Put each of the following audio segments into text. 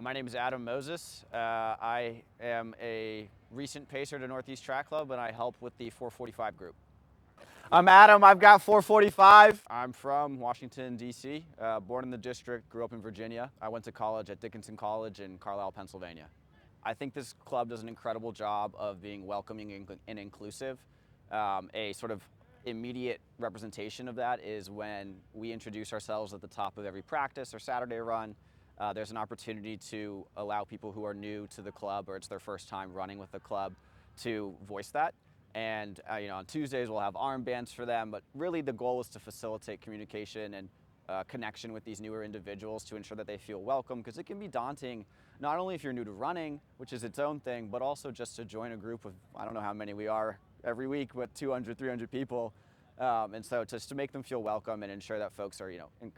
My name is Adam Moses. I am a recent pacer to Northeast Track Club, and I help with the 445 group. I'm Adam. I've got 445. I'm from Washington, D.C., born in the district, grew up in Virginia. I went to college at Dickinson College in Carlisle, Pennsylvania. I think this club does an incredible job of being welcoming and inclusive. A sort of immediate representation of that is when we introduce ourselves at the top of every practice or Saturday run. There's an opportunity to allow people who are new to the club or it's their first time running with the club to voice that. And on Tuesdays we'll have armbands for them, but really the goal is to facilitate communication and connection with these newer individuals to ensure that they feel welcome, because it can be daunting, not only if you're new to running, which is its own thing, but also just to join a group of, I don't know how many we are every week, but 200, 300 people. And so just to make them feel welcome and ensure that folks are,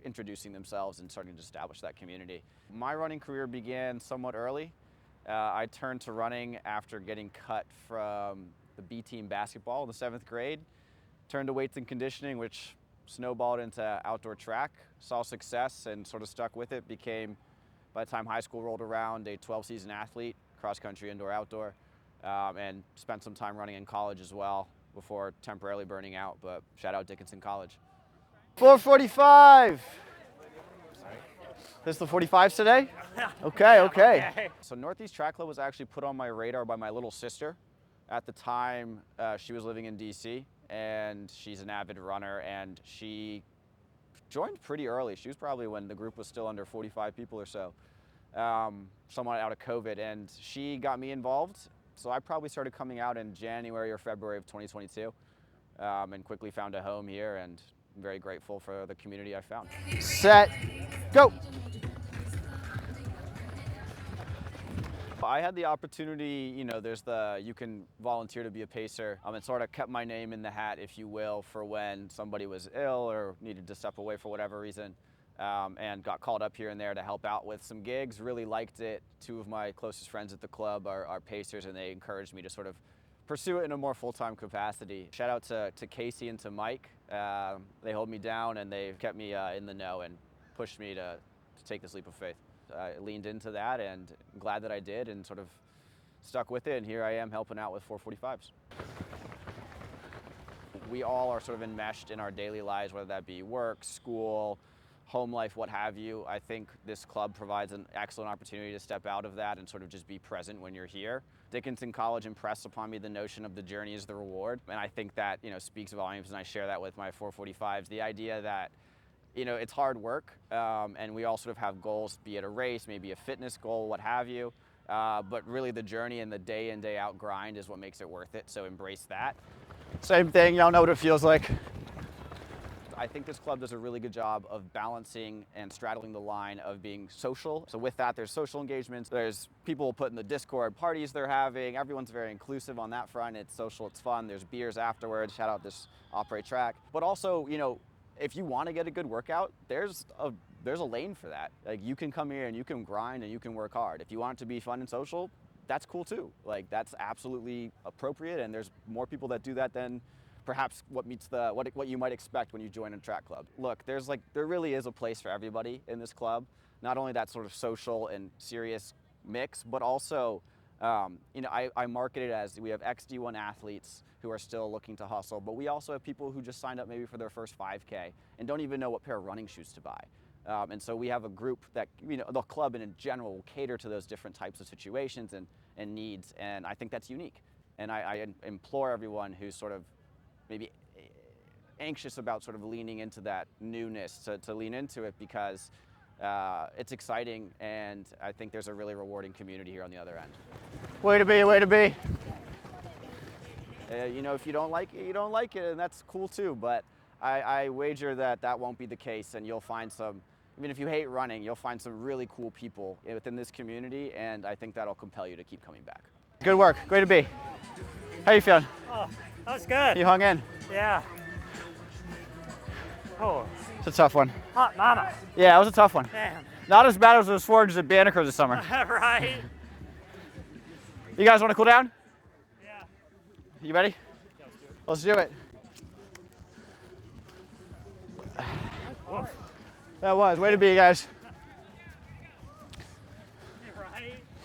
introducing themselves and starting to establish that community. My running career began somewhat early. I turned to running after getting cut from the B team basketball in the 7th grade. Turned to weights and conditioning, which snowballed into outdoor track. Saw success and sort of stuck with it. Became, by the time high school rolled around, a 12-season athlete, cross country, indoor, outdoor, and spent some time running in college as well, before temporarily burning out, but shout out Dickinson College. 445! This is the 45s today? Okay. So Northeast Track Club was actually put on my radar by my little sister. At the time, she was living in DC, and she's an avid runner, and she joined pretty early. She was probably when the group was still under 45 people or so, somewhat out of COVID, and she got me involved. So I probably started coming out in January or February of 2022 and quickly found a home here, and I'm very grateful for the community I found. Set, go! I had the opportunity, you can volunteer to be a pacer. It sort of kept my name in the hat, if you will, for when somebody was ill or needed to step away for whatever reason. And got called up here and there to help out with some gigs. Really liked it. 2 of my closest friends at the club are pacers, and they encouraged me to sort of pursue it in a more full-time capacity. Shout out to Casey and to Mike. They hold me down, and they've kept me in the know and pushed me to take this leap of faith. I leaned into that, and I'm glad that I did, and sort of stuck with it, and here I am helping out with 445s. We all are sort of enmeshed in our daily lives, whether that be work, school, home life, what have you. I think this club provides an excellent opportunity to step out of that and sort of just be present when you're here. Dickinson College impressed upon me the notion of the journey is the reward, and I think that speaks volumes, and I share that with my 445s. The idea that it's hard work, and we all sort of have goals, be it a race, maybe a fitness goal, what have you, but really the journey and the day in, day out grind is what makes it worth it, so embrace that. Same thing, y'all know what it feels like. I think this club does a really good job of balancing and straddling the line of being social. So with that, there's social engagements, there's people put in the Discord parties they're having, everyone's very inclusive on that front, it's social, it's fun, there's beers afterwards, shout out this Opry track. But also, if you want to get a good workout, there's a lane for that. Like, you can come here and you can grind and you can work hard. If you want it to be fun and social, that's cool too. Like, that's absolutely appropriate, and there's more people that do that than perhaps what you might expect when you join a track club. Look, there really is a place for everybody in this club. Not only that sort of social and serious mix, but also, I market it as we have XD1 athletes who are still looking to hustle, but we also have people who just signed up maybe for their first 5K and don't even know what pair of running shoes to buy. And so we have a group that, the club in general will cater to those different types of situations and needs, and I think that's unique. And I implore everyone who's sort of maybe anxious about sort of leaning into that newness to lean into it, because it's exciting, and I think there's a really rewarding community here on the other end. Way to be. If you don't like it, you don't like it, and that's cool too, but I wager that won't be the case, and you'll find even if you hate running, you'll find some really cool people within this community, and I think that'll compel you to keep coming back. Good work, way to be. How you feeling? Oh, that was good. You hung in? Yeah. Oh. It's a tough one. Hot mama. Yeah, it was a tough one. Damn. Not as bad as those forges at Banneker this summer. Right. You guys want to cool down? Yeah. You ready? Yeah, let's do it. Woof. That was. Way to be, guys. Bye.